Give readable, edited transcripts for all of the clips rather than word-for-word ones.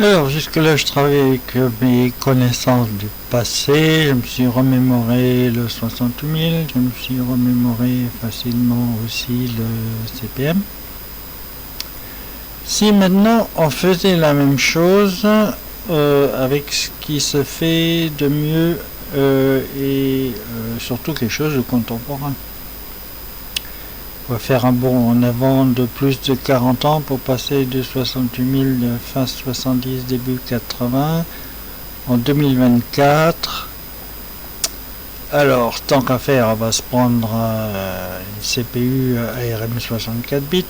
Alors jusque-là je travaille avec mes connaissances du passé, je me suis remémoré le 68000, je me suis remémoré facilement aussi le CPM. Si maintenant on faisait la même chose avec ce qui se fait de mieux et surtout quelque chose de contemporain. On va faire un bond en avant de plus de 40 ans pour passer de 68 000 fin 70 début 80 en 2024. Alors tant qu'à faire, on va se prendre une CPU ARM 64 bits.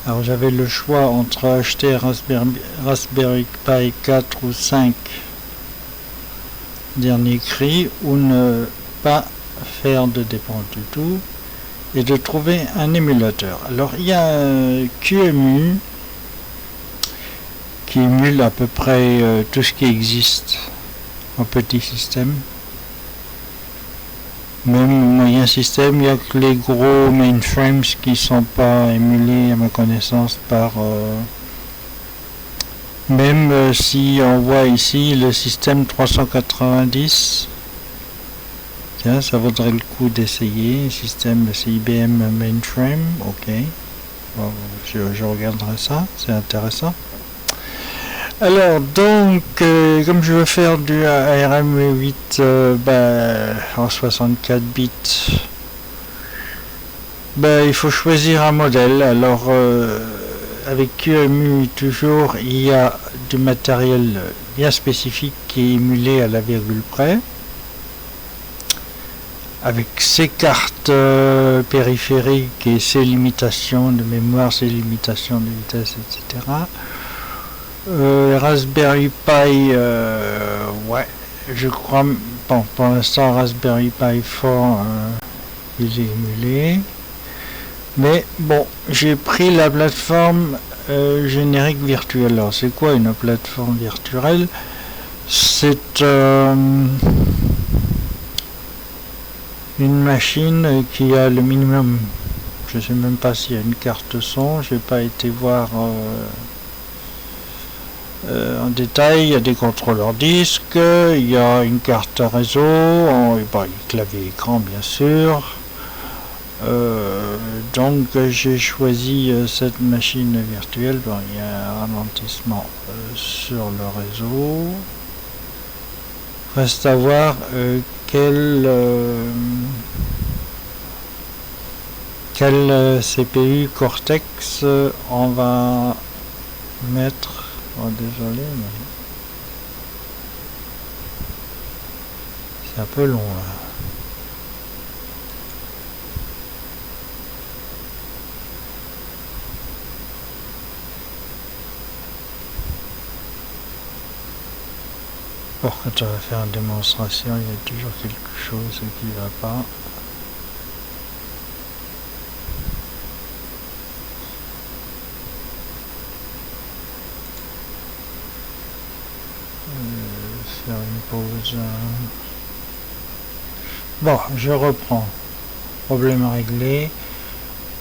Alors j'avais le choix entre acheter Raspberry Pi 4 ou 5 dernier cri ou ne pas faire de dépend du tout et de trouver un émulateur. Alors il y a QEMU qui émule à peu près tout ce qui existe en petit système. Même moyen système, il n'y a que les gros mainframes qui ne sont pas émulés à ma connaissance par même si on voit ici le système 390. Tiens, ça vaudrait le coup d'essayer. Système IBM mainframe, ok. Bon, je regarderai ça, c'est intéressant. Alors donc, comme je veux faire du ARM 8 en 64 bits, il faut choisir un modèle. Alors avec QEMU toujours, il y a du matériel bien spécifique qui est émulé à la virgule près, avec ses cartes périphériques et ses limitations de mémoire, ses limitations de vitesse, etc. Raspberry Pi, ouais, je crois, bon, pour l'instant Raspberry Pi 4 il est émulé, mais bon, j'ai pris la plateforme générique virtuelle. Alors c'est quoi une plateforme virtuelle? C'est une machine qui a le minimum, je sais même pas s'il y a une carte son, j'ai pas été voir en détail. Il y a des contrôleurs disques, il y a une carte réseau, clavier écran bien sûr. Donc j'ai choisi cette machine virtuelle. Bon, il y a un ralentissement sur le réseau. Reste à voir quel CPU Cortex on va mettre. Oh, désolé, mais c'est un peu long là. Bon, quand on va faire une démonstration, il y a toujours quelque chose qui ne va pas. Faire une pause. Bon, je reprends. Problème réglé.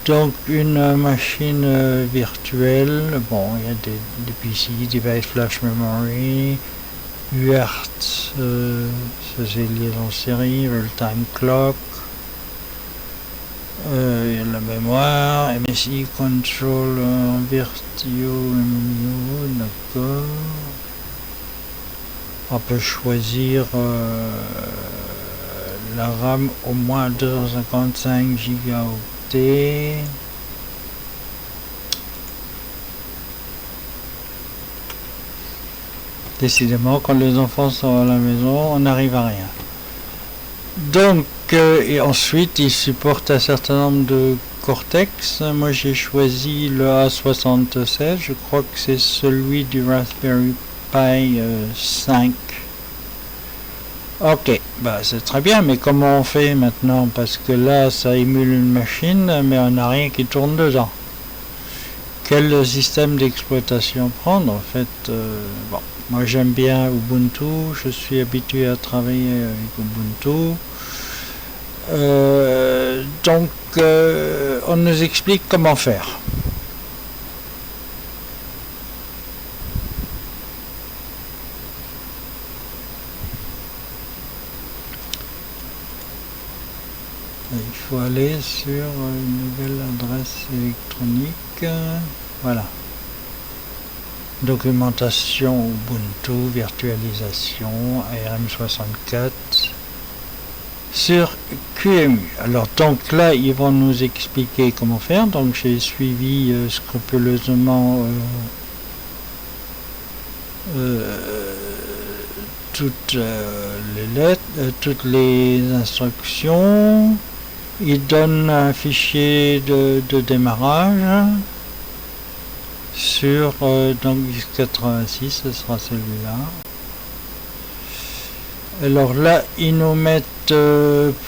Donc une machine virtuelle. Bon, il y a des PC, Device Flash Memory, UART, ça c'est liaison série, Real-Time Clock, il y a la mémoire, MSI Control, Virtio, MMU, d'accord. On peut choisir la RAM au moins 255 gigaoctets. Décidément, quand les enfants sont à la maison, on n'arrive à rien. Donc, et ensuite, il supporte un certain nombre de Cortex. Moi, j'ai choisi le A76. Je crois que c'est celui du Raspberry Pi 5. Ok, c'est très bien, mais comment on fait maintenant? Parce que là, ça émule une machine, mais on n'a rien qui tourne dedans. Quel système d'exploitation prendre? En fait, bon, moi j'aime bien Ubuntu, je suis habitué à travailler avec Ubuntu. Donc, on nous explique comment faire. il faut aller sur une nouvelle adresse électronique. Voilà. Documentation Ubuntu, virtualisation, ARM64 sur QEMU. Alors donc là ils vont nous expliquer comment faire. Donc j'ai suivi scrupuleusement toutes les lettres, toutes les instructions. Il donne un fichier de démarrage sur donc x86, ce sera celui-là. Alors là ils nous mettent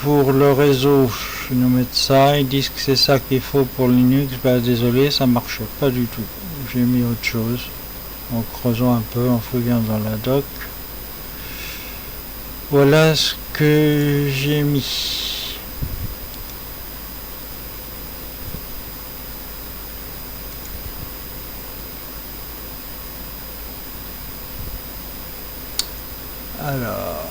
pour le réseau, ils nous mettent ça, ils disent que c'est ça qu'il faut pour Linux. Bah désolé, ça marche pas du tout, j'ai mis autre chose en creusant un peu, en fouillant dans la doc. Voilà ce que j'ai mis. Alors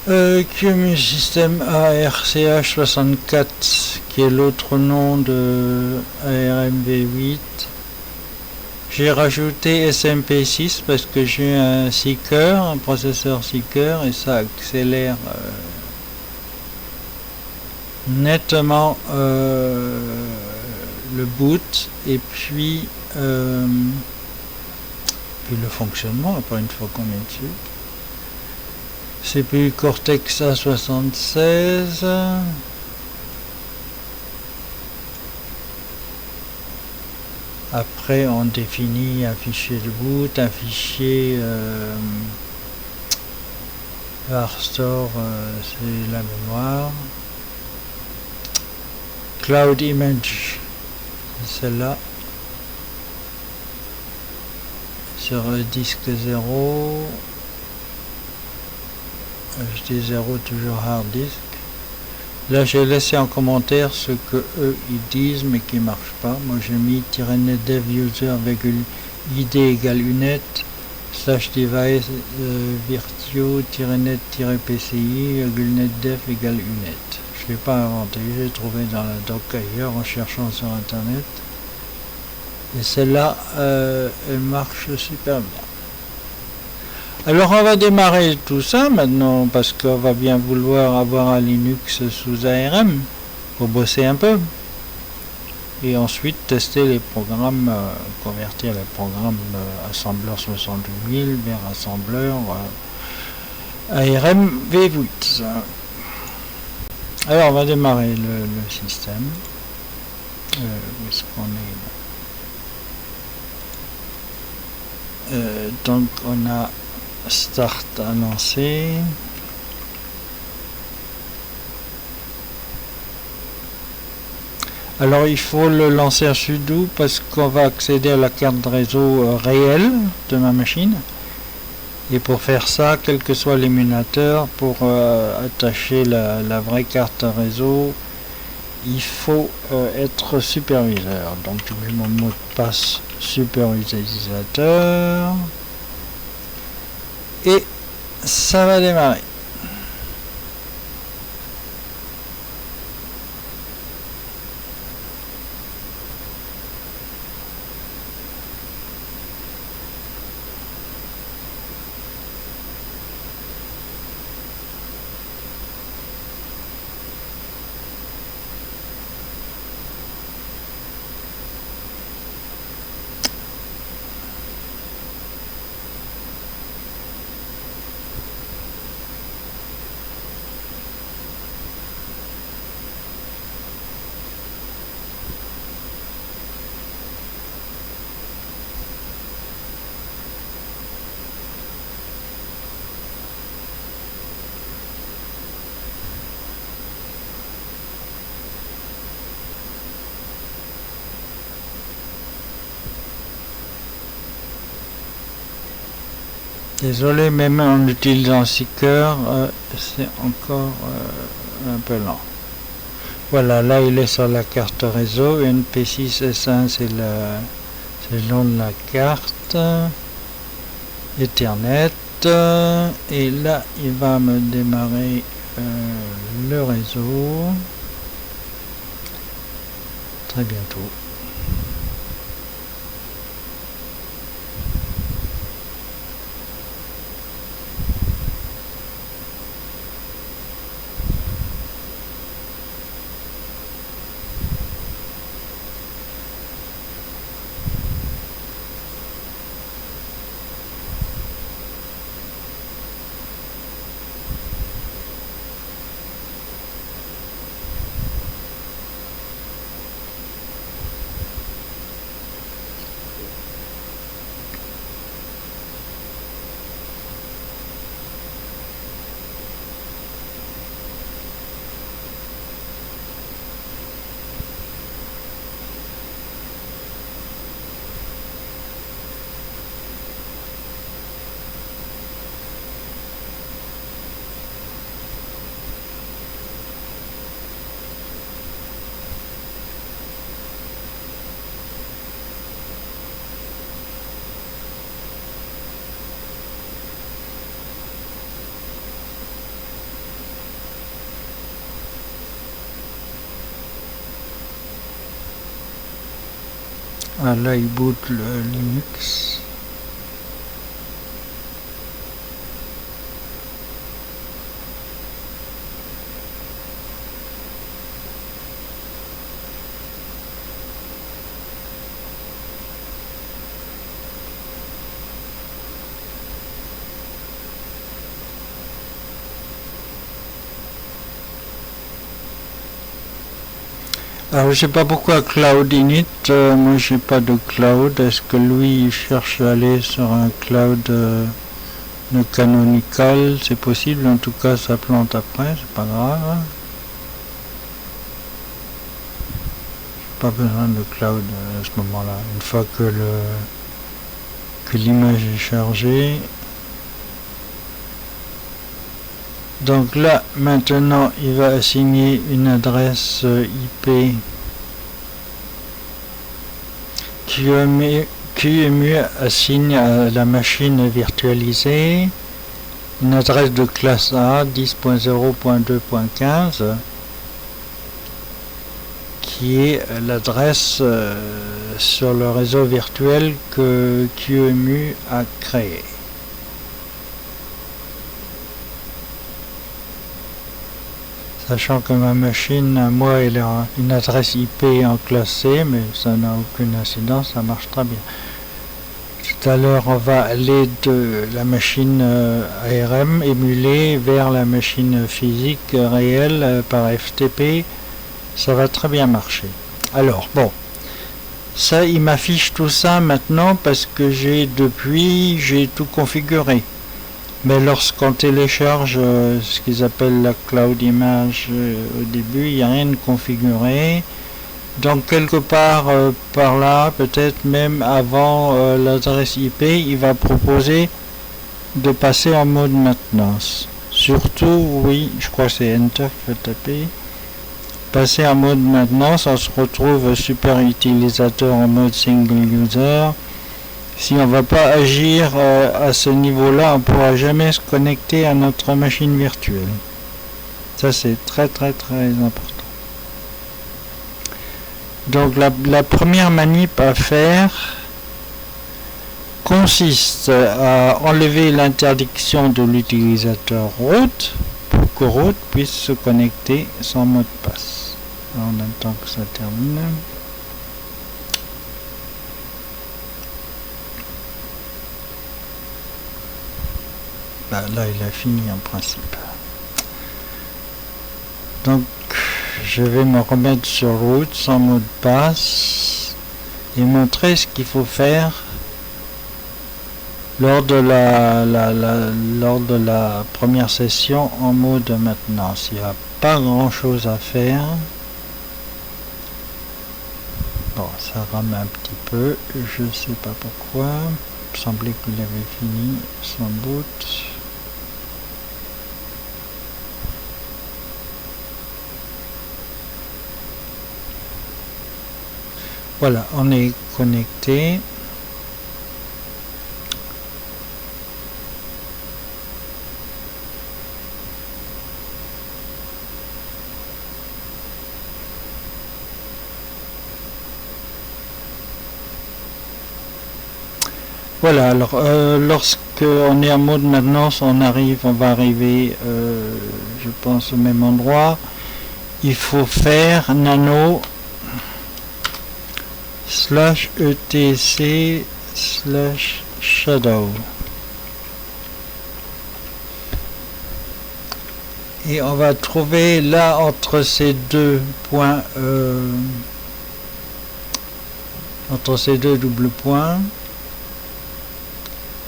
QEMU système ARCH64 qui est l'autre nom de ARMv8. J'ai rajouté SMP6 parce que j'ai un Seeker, un processeur Seeker, et ça accélère nettement le boot et puis le fonctionnement après une fois qu'on est dessus. CPU Cortex A76. Après on définit un fichier de boot, un fichier varstore, c'est la mémoire. Cloud Image, c'est celle-là. Sur disque 0. Je dis 0 toujours hard disk. Là j'ai laissé en commentaire ce que eux ils disent mais qui marche pas. Moi j'ai mis -net dev user id égale unet / device virtio -net -pci net dev égale unet. Je l'ai pas inventé, j'ai trouvé dans la doc ailleurs en cherchant sur internet. Et celle-là elle marche super bien. Alors on va démarrer tout ça maintenant parce qu'on va bien vouloir avoir un Linux sous ARM pour bosser un peu et ensuite tester les programmes, convertir les programmes assembleur 68000 vers assembleur ARM V8. Alors on va démarrer le système. Où est-ce qu'on est donc on a Start à lancer. Alors il faut le lancer à sudo parce qu'on va accéder à la carte de réseau réelle de ma machine. Et pour faire ça, quel que soit l'émulateur, pour attacher la vraie carte réseau, il faut être superviseur. Donc je mets mon mot de passe superutilisateur. Et ça va démarrer. Désolé, même en utilisant Seeker, c'est encore un peu lent. Voilà, là il est sur la carte réseau. NP6S1 c'est le nom de la carte. Ethernet. et là il va me démarrer le réseau très bientôt. Ah, là il boot le Linux. Alors je sais pas pourquoi Cloud Init, moi j'ai pas de cloud. Est-ce que lui il cherche à aller sur un cloud de Canonical? C'est possible, en tout cas ça plante après, c'est pas grave. Pas besoin de cloud à ce moment-là. Une fois que l'image est chargée. Donc là, maintenant, il va assigner une adresse IP QEMU assigne à la machine virtualisée une adresse de classe A 10.0.2.15 qui est l'adresse sur le réseau virtuel que QEMU a créé. Sachant que ma machine, moi, elle a une adresse IP en classe C, mais ça n'a aucune incidence, ça marche très bien. Tout à l'heure, on va aller de la machine ARM émulée vers la machine physique réelle par FTP. Ça va très bien marcher. Alors, bon, ça, il m'affiche tout ça maintenant parce que j'ai tout configuré. Mais lorsqu'on télécharge ce qu'ils appellent la Cloud Image au début, il n'y a rien de configuré. Donc quelque part par là, peut-être même avant l'adresse IP, il va proposer de passer en mode maintenance. Surtout, oui, je crois que c'est Enter qu'il faut taper. Passer en mode maintenance, on se retrouve super utilisateur en mode single user. Si on ne va pas agir à ce niveau-là, on ne pourra jamais se connecter à notre machine virtuelle. Ça, c'est très très très important. Donc la première manip à faire consiste à enlever l'interdiction de l'utilisateur root pour que root puisse se connecter sans mot de passe. On attend que ça termine. Là, il a fini en principe. Donc, je vais me remettre sur root sans mot de passe et montrer ce qu'il faut faire lors de la première session en mode maintenance. Il n'y a pas grand chose à faire. Bon, ça rame un petit peu, je sais pas pourquoi. Il me semblait qu'il avait fini son boot. Voilà, on est connecté. Voilà, alors lorsque on est en mode maintenance, on va arriver, je pense, au même endroit. Il faut faire nano /etc/shadow. Et on va trouver là entre ces deux points, entre ces deux doubles points,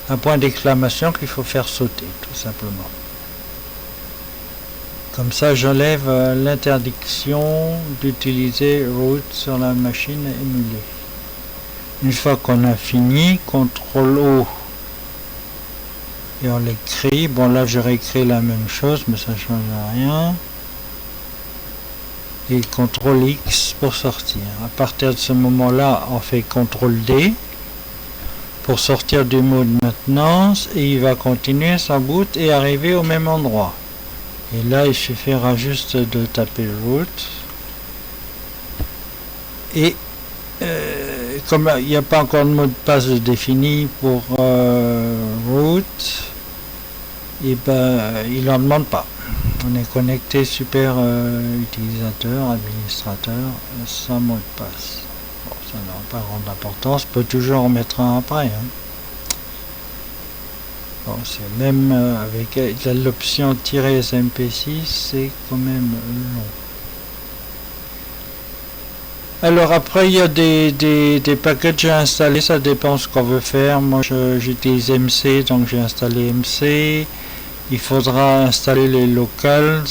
un point d'exclamation qu'il faut faire sauter, tout simplement. Comme ça, j'enlève l'interdiction d'utiliser root sur la machine émulée. Une fois qu'on a fini, CTRL O et on l'écrit. Bon, là, je réécris la même chose, mais ça ne change rien. Et CTRL X pour sortir. À partir de ce moment-là, on fait CTRL D pour sortir du mode maintenance et il va continuer sa boot et arriver au même endroit. Et là, il suffira juste de taper root. Et comme il n'y a pas encore de mot de passe défini pour root, et ben, il n'en demande pas. On est connecté super utilisateur, administrateur, sans mot de passe. Bon, ça n'a pas grande importance, on peut toujours en mettre un après. Hein. Bon, c'est même avec l'option -SMP6, c'est quand même long. Alors après, il y a des packages à installer, ça dépend ce qu'on veut faire. Moi, j'utilise MC, donc j'ai installé MC. Il faudra installer les locals.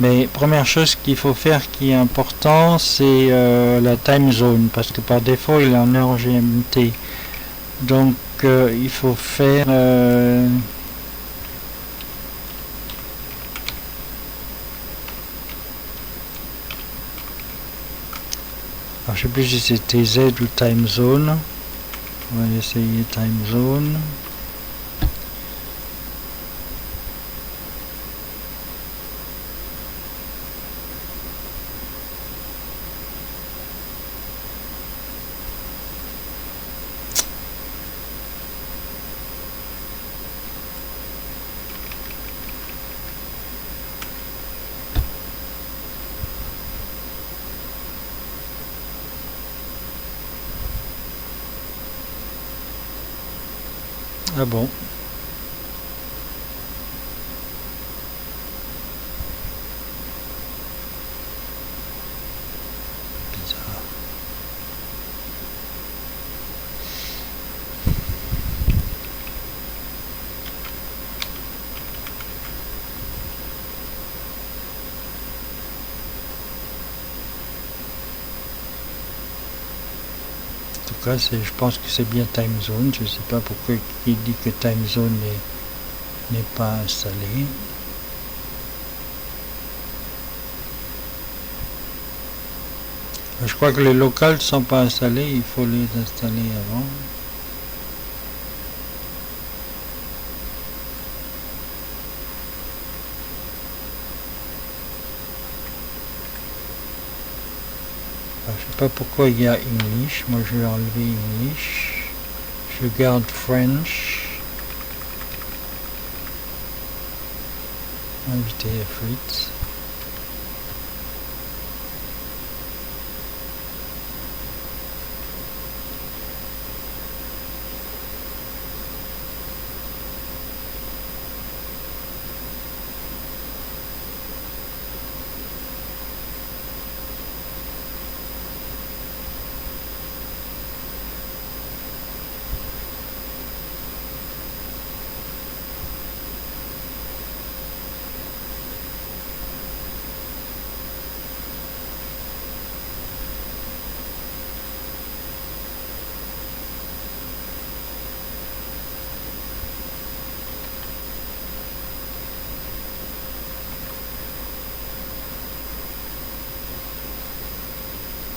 Mais première chose qu'il faut faire qui est important, c'est la time zone, parce que par défaut, il est en heure GMT. Donc, il faut faire... alors, je sais plus si c'était Z ou time zone. On va essayer time zone. Ah bon. Bizarre. En tout cas, je pense que c'est bien time zone. Je ne sais pas pourquoi il dit que time zone n'est pas installé. Je crois que les locales ne sont pas installés, il faut les installer avant. Je ne sais pas pourquoi il y a English. Moi je vais enlever English. Je garde French. Inviter Fritz.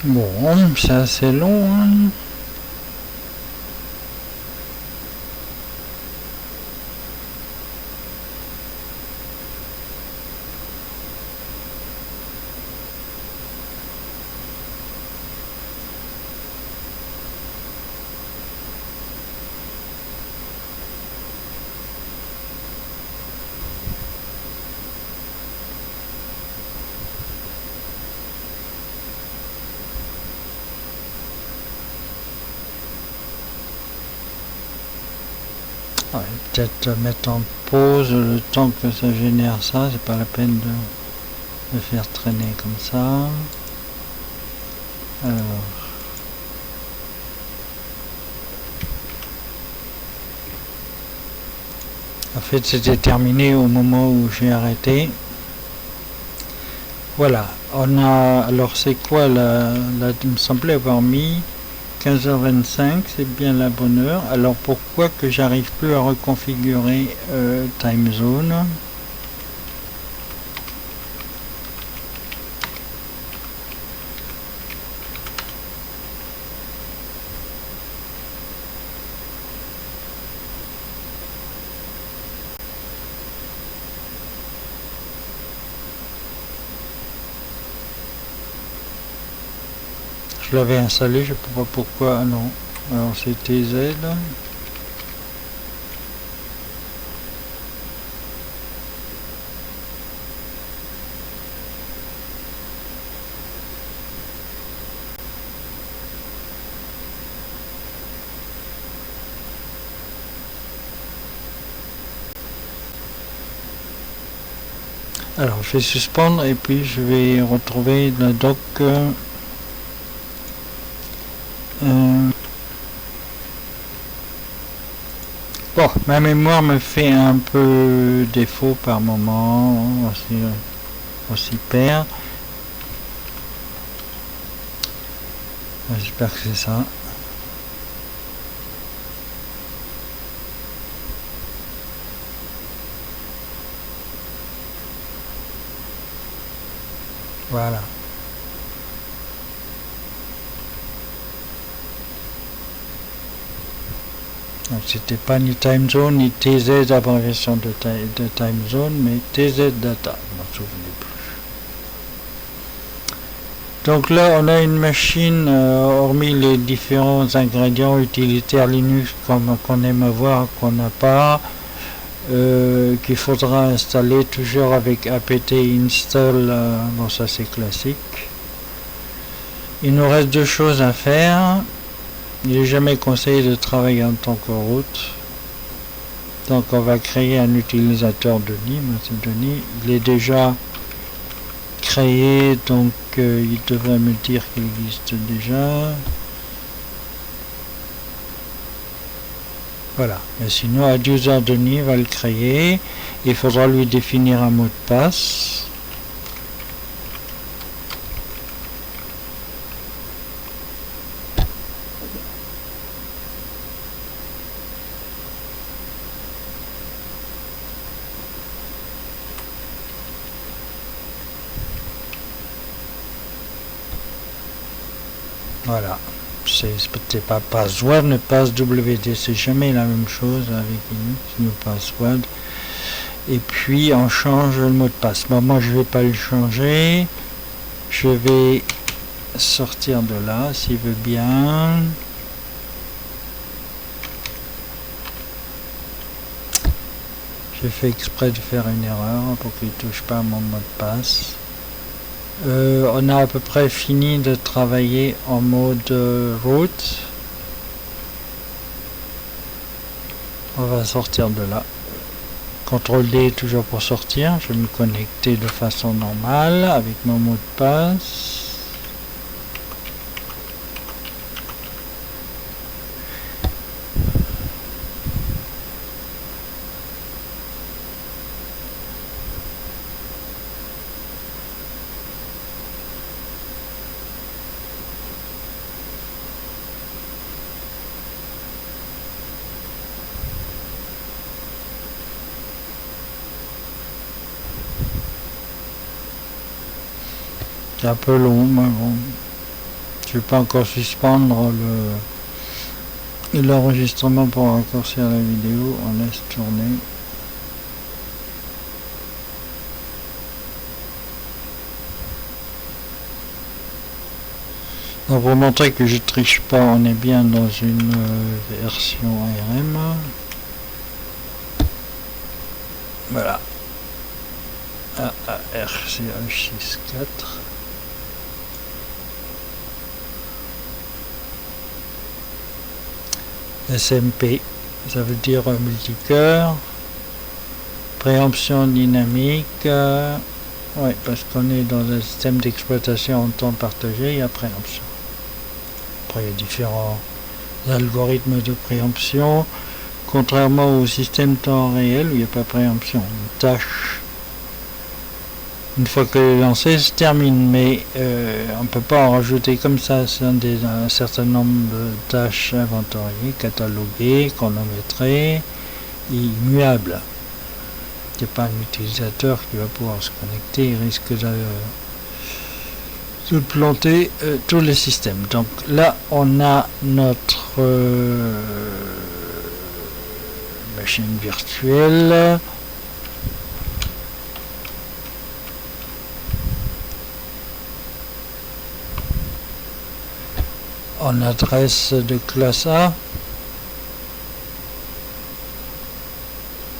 Bon, c'est assez long. Hein. Ouais, peut-être mettre en pause le temps que ça génère ça, c'est pas la peine de faire traîner comme ça. Alors. En fait, c'était terminé au moment où j'ai arrêté. Voilà, on a. Alors, c'est quoi il me semblait avoir mis 15h25, c'est bien la bonne heure. Alors, pourquoi que j'arrive plus à reconfigurer time zone? Je l'avais installé, je ne sais pas pourquoi. Ah non, alors c'était Z. Alors je vais suspendre et puis je vais retrouver la doc. Bon, ma mémoire me fait un peu défaut par moment, on s'y perd. J'espère que c'est ça. Voilà. Donc c'était pas ni time zone ni TZ abréviation de time zone, mais TZ data, je m'en souvenais plus. Donc là on a une machine, hormis les différents ingrédients utilitaires Linux qu'on aime avoir, qu'on n'a pas, qu'il faudra installer toujours avec apt install, bon ça c'est classique. Il nous reste deux choses à faire. Il n'est jamais conseillé de travailler en tant que root. Donc on va créer un utilisateur Denis. Moi c'est Denis. Il est déjà créé, donc il devrait me dire qu'il existe déjà. Voilà. Mais sinon, adduser Denis va le créer. Il faudra lui définir un mot de passe. Voilà, c'est pas password, ne passe WD, c'est jamais la même chose avec Linux, password. Et puis on change le mot de passe. Bon, moi je vais pas le changer, je vais sortir de là s'il veut bien. J'ai fait exprès de faire une erreur pour qu'il ne touche pas à mon mot de passe. On a à peu près fini de travailler en mode root. On va sortir de là. CTRL D toujours pour sortir. Je vais me connecter de façon normale avec mon mot de passe. C'est un peu long, mais bon. Je vais pas encore suspendre l'enregistrement pour raccourcir la vidéo. On laisse tourner. Donc pour montrer que je triche pas, on est bien dans une version ARM. Voilà. AARCH64. SMP ça veut dire multicœur. Préemption dynamique, ouais, parce qu'on est dans un système d'exploitation en temps partagé, il y a préemption. Après, il y a différents algorithmes de préemption, contrairement au système temps réel où il n'y a pas préemption. Une tâche, une fois qu'elle est lancée, se termine, mais on ne peut pas en rajouter comme ça. C'est un certain nombre de tâches inventoriées, cataloguées, chronométrées, immuables. Il n'y a pas un utilisateur qui va pouvoir se connecter, il risque de planter tous les systèmes. Donc là, on a notre machine virtuelle. En adresse de classe A.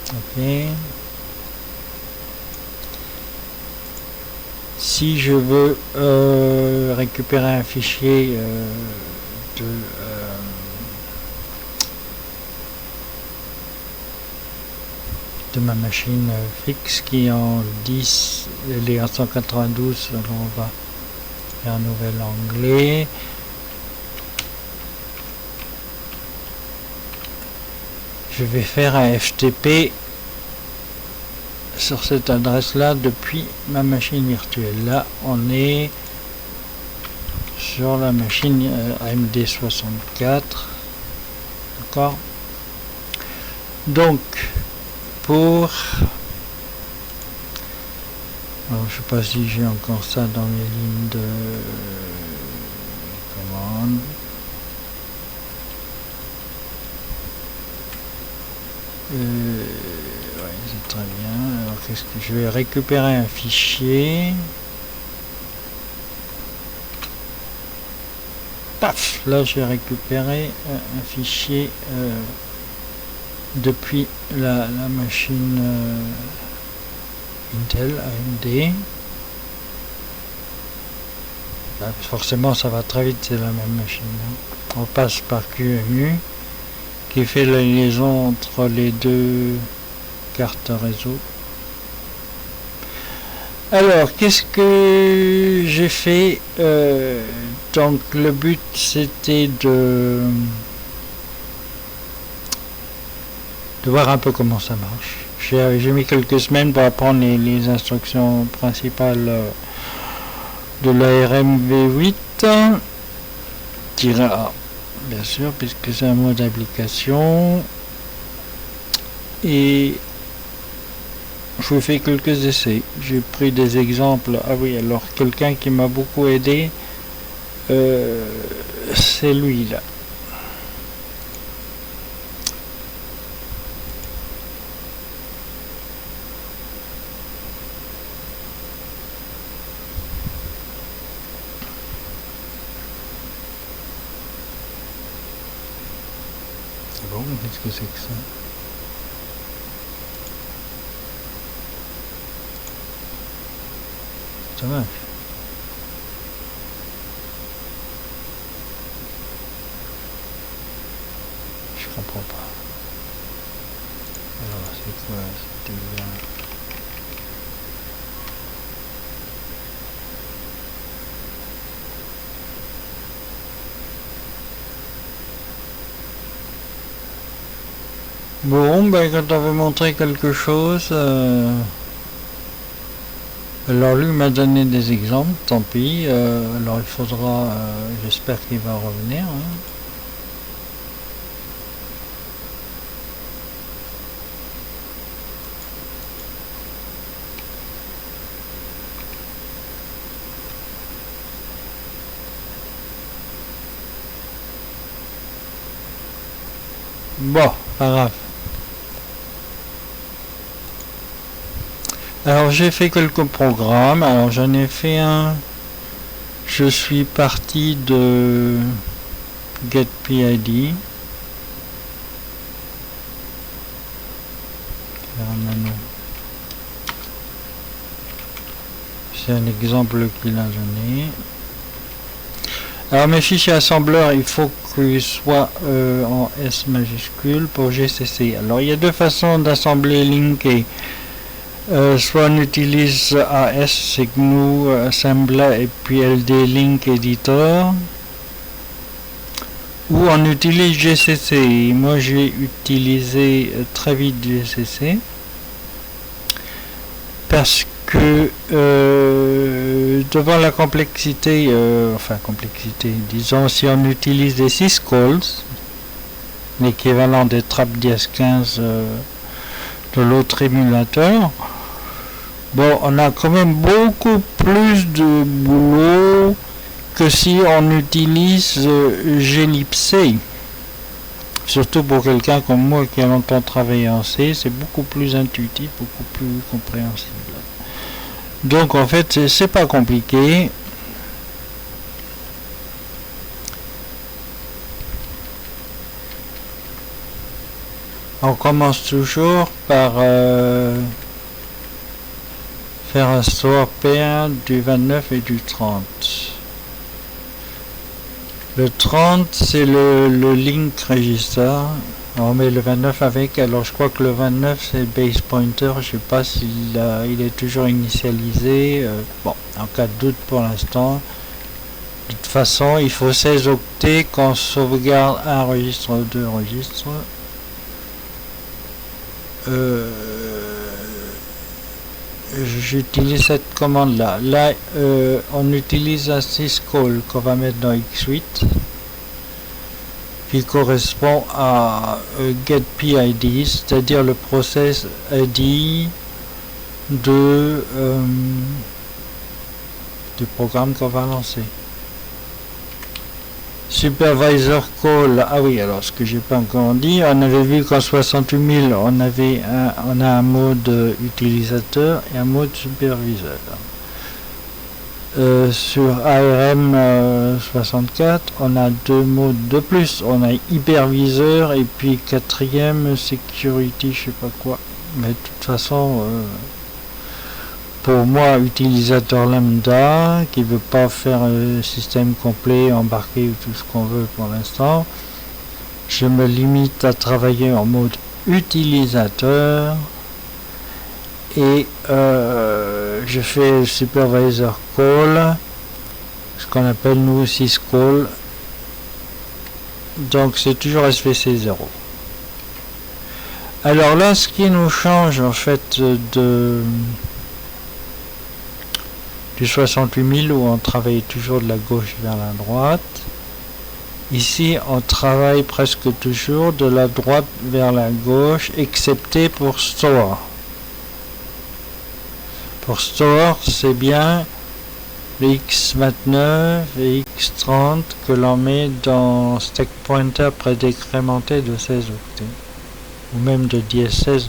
Ok. Si je veux récupérer un fichier de ma machine fixe qui est en 10, elle est en 192, alors on va faire un nouvel onglet. Je vais faire un FTP sur cette adresse là depuis ma machine virtuelle. Là on est sur la machine AMD 64, d'accord. Donc pour, alors, je sais pas si j'ai encore ça dans mes lignes de commande. Ouais, c'est très bien. Alors qu'est-ce que je vais récupérer un fichier. Paf, là j'ai récupéré un fichier depuis la machine Intel AMD. Là, forcément ça va très vite, c'est la même machine. On passe par QEMU qui fait la liaison entre les deux cartes réseau. Alors, qu'est-ce que j'ai fait donc le but c'était de voir un peu comment ça marche. J'ai mis quelques semaines pour apprendre les instructions principales de l'ARM V8-A, bien sûr, puisque c'est un mode d'application. Et je fais quelques essais. J'ai pris des exemples. Ah oui, alors quelqu'un qui m'a beaucoup aidé, c'est lui là. C'est bon, qu'est-ce que c'est que ça? Ça marche. Je comprends pas. Alors c'est quoi? C'était bien. Bon, ben quand on veut montrer quelque chose, alors lui m'a donné des exemples, tant pis, alors il faudra, j'espère qu'il va revenir. Hein. Bon, pas grave. Alors j'ai fait quelques programmes, alors j'en ai fait un, je suis parti de getPID, c'est un exemple qu'il a donné. Alors mes fichiers assembleurs, il faut qu'ils soient en S majuscule pour GCC. Alors il y a deux façons d'assembler Linké. Soit on utilise AS, c'est GNU Assembler et puis LD Link Editor, ou on utilise GCC. Moi j'ai utilisé très vite GCC parce que devant la complexité, disons si on utilise des syscalls, l'équivalent des trappes DS15 de l'autre émulateur, bon, on a quand même beaucoup plus de boulot que si on utilise glibc. Surtout pour quelqu'un comme moi qui a longtemps travaillé en C, c'est beaucoup plus intuitif, beaucoup plus compréhensible. Donc en fait, c'est pas compliqué. On commence toujours par faire un store pair du 29 et du 30. Le 30 c'est le link register. On met le 29 avec, alors je crois que le 29 c'est base pointer, je sais pas s'il il est toujours initialisé. Bon, en cas de doute pour l'instant. De toute façon, il faut 16 octets qu'on sauvegarde un registre ou deux registres. J'utilise cette commande là. Là, on utilise un syscall qu'on va mettre dans X8 qui correspond à getPID, c'est-à-dire le process ID du programme qu'on va lancer. Supervisor call, ah oui, alors ce que j'ai pas encore dit, on avait vu qu'en 68000 on a un mode utilisateur et un mode superviseur. Sur ARM 64 on a deux modes de plus, on a hyperviseur et puis quatrième security je sais pas quoi, mais de toute façon pour moi, utilisateur lambda qui veut pas faire un système complet, embarqué ou tout ce qu'on veut pour l'instant, je me limite à travailler en mode utilisateur et je fais supervisor call, ce qu'on appelle nous syscall, donc c'est toujours SVC 0. Alors là, ce qui nous change en fait du 68000 où on travaille toujours de la gauche vers la droite. Ici, on travaille presque toujours de la droite vers la gauche, excepté pour store. Pour store, c'est bien le X29 et X30 que l'on met dans stack pointer prédécrémenté de 16 octets, ou même de DS16.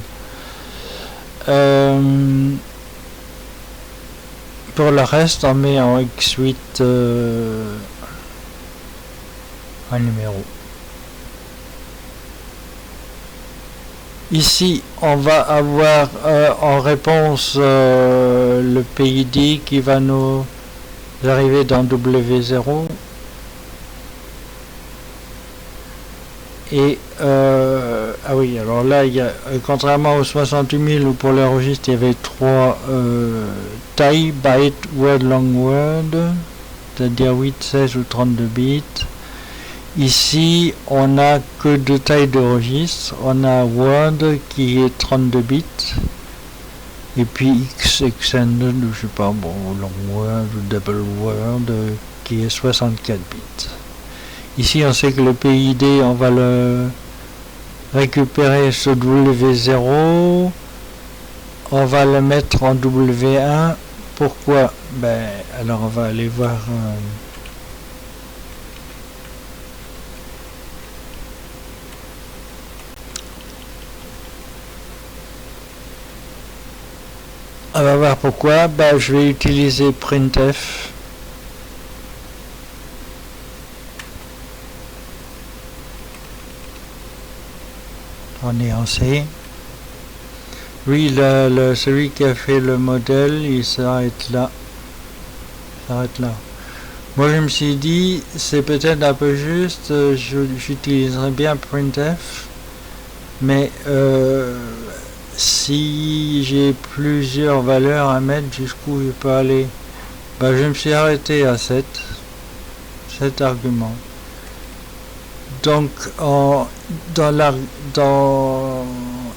Pour le reste, on met en X8 un numéro. Ici, on va avoir en réponse le PID qui va nous arriver dans W0. Et ah oui, alors là, il y a, contrairement aux 68000 où pour les registres il y avait trois tailles, byte, word, long word, c'est-à-dire 8, 16 ou 32 bits. Ici, on n'a que deux tailles de registre. On a word qui est 32 bits, et puis X extended, ou je sais pas, bon, long word ou double word qui est 64 bits. Ici, on sait que le PID, on va le récupérer sur W0, on va le mettre en W1. Pourquoi? Ben, alors on va aller voir. On va voir pourquoi. Ben, je vais utiliser printf. On est en C. Oui, celui qui a fait le modèle, il s'arrête là. Moi, je me suis dit, c'est peut-être un peu juste, j'utiliserais bien printf, mais si j'ai plusieurs valeurs à mettre, jusqu'où je peux aller? Ben, je me suis arrêté à 7 arguments. Donc, dans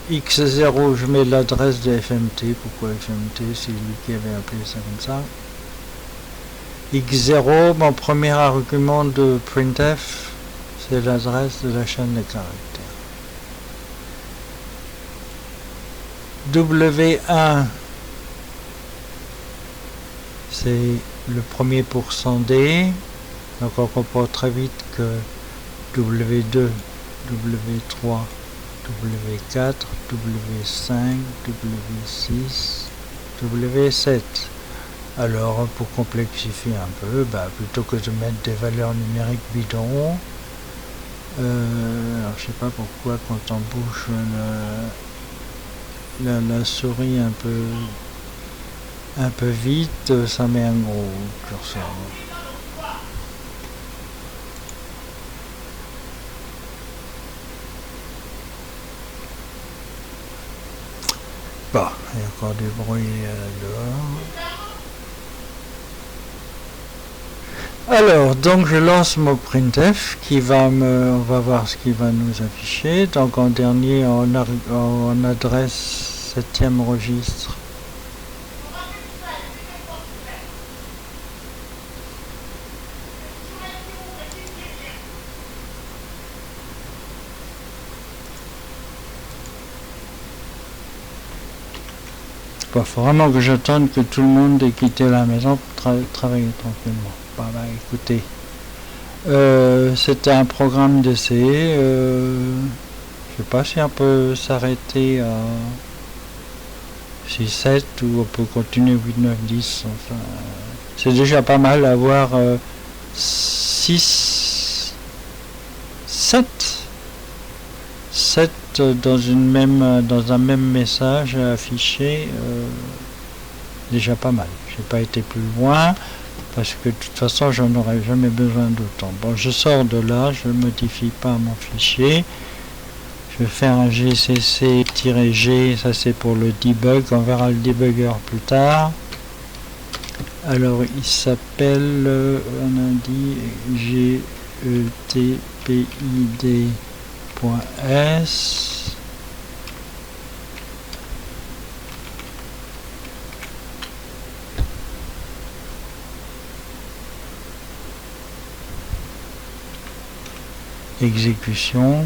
x0, je mets l'adresse de FMT. Pourquoi FMT? C'est lui qui avait appelé ça comme ça. x0, mon premier argument de printf, c'est l'adresse de la chaîne de caractères. W1, c'est le premier %D. Donc on comprend très vite que W2, W3, W4, W5, W6, W7. Alors pour complexifier un peu, plutôt que de mettre des valeurs numériques bidons, alors je sais pas pourquoi quand on bouge la souris un peu vite, ça met un gros curseur. Bah, il y a encore du bruit dehors. Alors, donc je lance mon printf qui va on va voir ce qu'il va nous afficher. Donc en dernier, on adresse 7e registre. Il faut vraiment que j'attende que tout le monde ait quitté la maison pour travailler tranquillement. Écoutez, c'était un programme d'essai. Je sais pas si on peut s'arrêter à 6, 7 ou on peut continuer 8, 9, 10. Enfin, c'est déjà pas mal d'avoir 6, 7 dans un même message affiché, déjà pas mal. J'ai pas été plus loin parce que de toute façon j'en aurais jamais besoin d'autant. Bon, je sors de là, je ne modifie pas mon fichier. Je vais faire un gcc-g, ça c'est pour le debug, on verra le debugger plus tard. Alors il s'appelle, on a dit getpid.s. Exécution.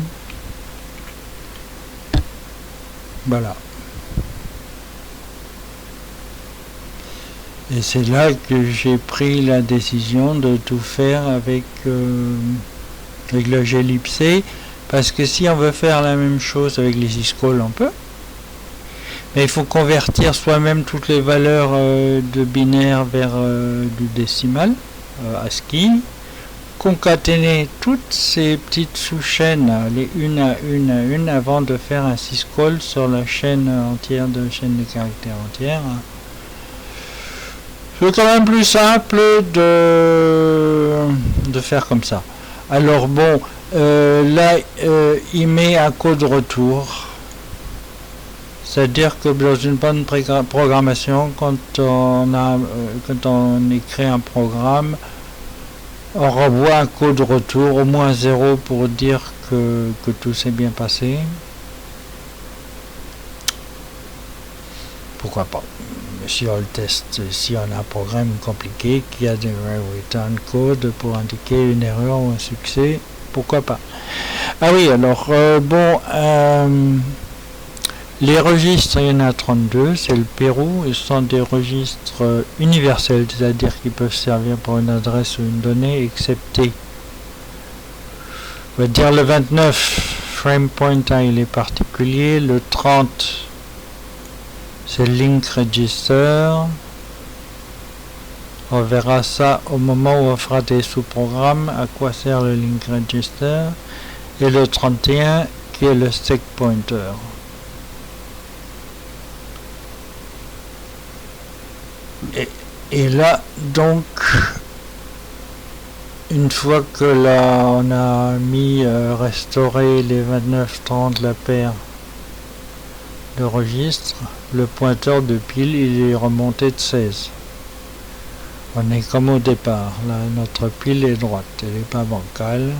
Voilà. Et c'est là que j'ai pris la décision de tout faire avec le glibc, parce que si on veut faire la même chose avec les syscalls, on peut. Mais il faut convertir soi-même toutes les valeurs de binaire vers du décimal, ASCII. Concaténer toutes ces petites sous-chaînes, les une à une, avant de faire un syscall sur la chaîne entière de chaîne de caractères entière. C'est quand même plus simple de faire comme ça. Alors bon, là, il met un code retour. C'est-à-dire que dans une bonne programmation, quand on écrit un programme, on renvoie un code retour, au moins 0 pour dire que tout s'est bien passé. Pourquoi pas? Si on le teste, si on a un programme compliqué qui a des return code pour indiquer une erreur ou un succès, pourquoi pas? Ah oui, alors les registres, il y en a 32, c'est le Pérou, ils sont des registres universels, c'est-à-dire qu'ils peuvent servir pour une adresse ou une donnée, excepté, on va dire le 29, frame pointer, il est particulier, le 30, c'est link register. On verra ça au moment où on fera des sous-programmes, à quoi sert le link register, et le 31 qui est le stack pointer. Et là, donc, Une fois que là on a mis restauré les 29-30 la paire de registre, le pointeur de pile il est remonté de 16. On est comme au départ, là notre pile est droite, elle n'est pas bancale.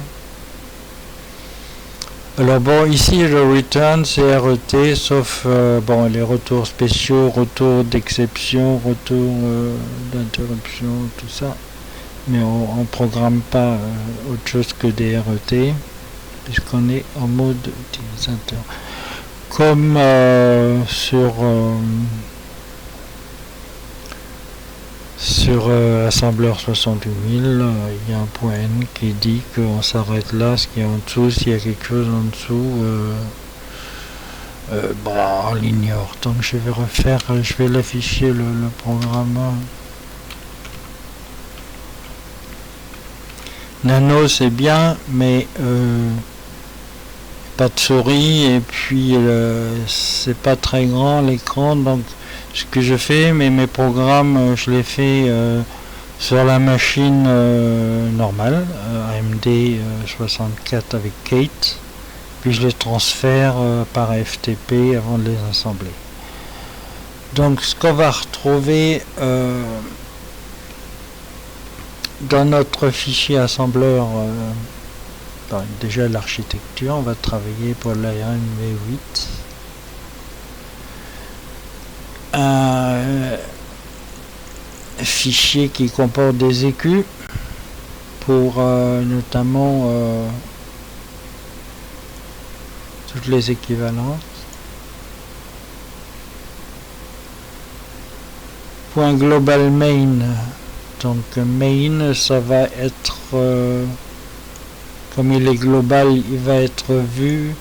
Alors bon, ici le return c'est RET sauf bon, les retours spéciaux, retours d'exception, retours d'interruption, tout ça. Mais on ne programme pas autre chose que des RET puisqu'on est en mode utilisateur. Comme sur assembleur 68000, il y a un point N qui dit qu'on s'arrête là, ce qui est en dessous, s'il y a quelque chose en dessous, on l'ignore. Donc je vais l'afficher le programme. Nano c'est bien, mais pas de souris et puis c'est pas très grand l'écran, donc ce que je fais, mais mes programmes je les fais sur la machine normale, AMD 64 avec Kate, puis je les transfère par FTP avant de les assembler. Donc ce qu'on va retrouver dans notre fichier assembleur, déjà l'architecture, on va travailler pour l'ARM V8. Un fichier qui comporte des écus pour notamment toutes les équivalences. Point global main. Donc main, ça va être, comme il est global, il va être vu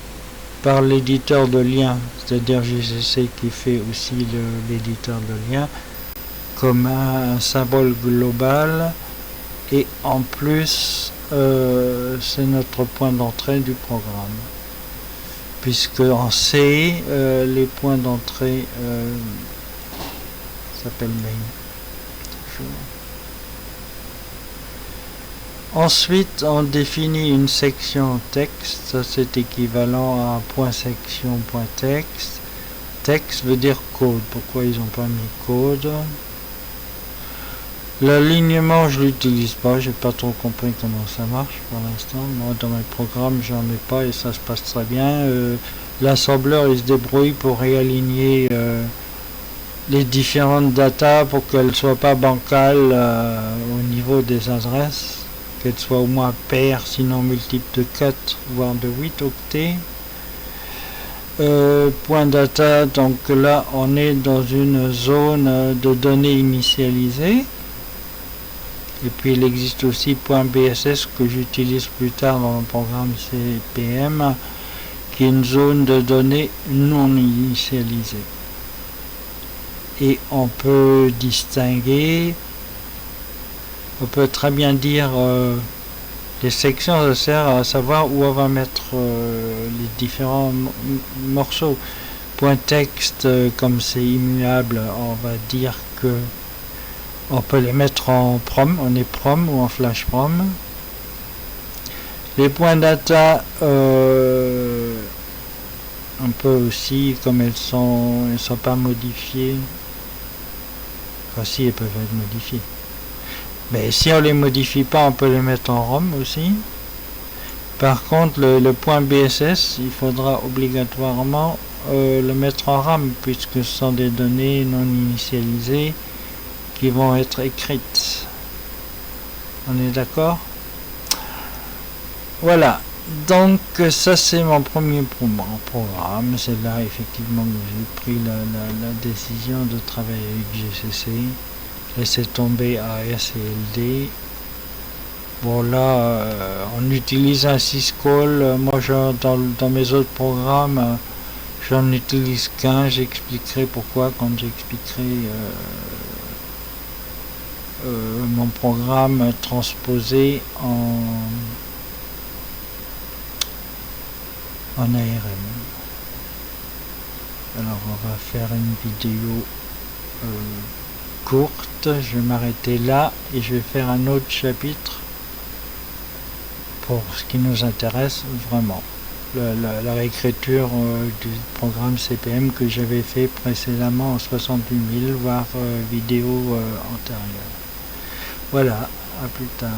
par l'éditeur de lien, c'est-à-dire GCC qui fait aussi l'éditeur de lien, comme un symbole global, et en plus c'est notre point d'entrée du programme, puisque en C les points d'entrée s'appellent main. Ensuite, on définit une section texte, ça c'est équivalent à un point section point texte. Texte veut dire code, pourquoi ils n'ont pas mis code? L'alignement je l'utilise pas, j'ai pas trop compris comment ça marche pour l'instant. Moi dans mes programmes j'en ai pas et ça se passe très bien. L'assembleur il se débrouille pour réaligner les différentes datas pour qu'elles soient pas bancales au niveau des adresses, qu'elles soient au moins paires, sinon multiples de 4 voire de 8 octets. Point data, donc là on est dans une zone de données initialisées. Et puis il existe aussi point .bss que j'utilise plus tard dans le programme CPM, qui est une zone de données non initialisée. Et on peut distinguer, on peut très bien dire les sections, ça sert à savoir où on va mettre les différents morceaux. Point texte, comme c'est immuable, on va dire que on peut les mettre en prom, en EPROM ou en flash prom. Les points data, on peut aussi, comme elles sont pas modifiées, enfin si elles peuvent être modifiées. Mais si on les modifie pas, on peut les mettre en ROM aussi. Par contre, le point BSS, il faudra obligatoirement le mettre en RAM, puisque ce sont des données non initialisées qui vont être écrites. On est d'accord? Voilà. Donc ça c'est mon premier programme. C'est là effectivement que j'ai pris la décision de travailler avec GCC. Laisser tomber ASLD. Bon là on utilise un syscall. Moi dans mes autres programmes j'en utilise qu'un. J'expliquerai pourquoi quand j'expliquerai mon programme transposé en ARM. Alors on va faire une vidéo courte, je vais m'arrêter là et je vais faire un autre chapitre pour ce qui nous intéresse vraiment. La réécriture du programme CPM que j'avais fait précédemment en 68 000, voire vidéo antérieure. Voilà, à plus tard.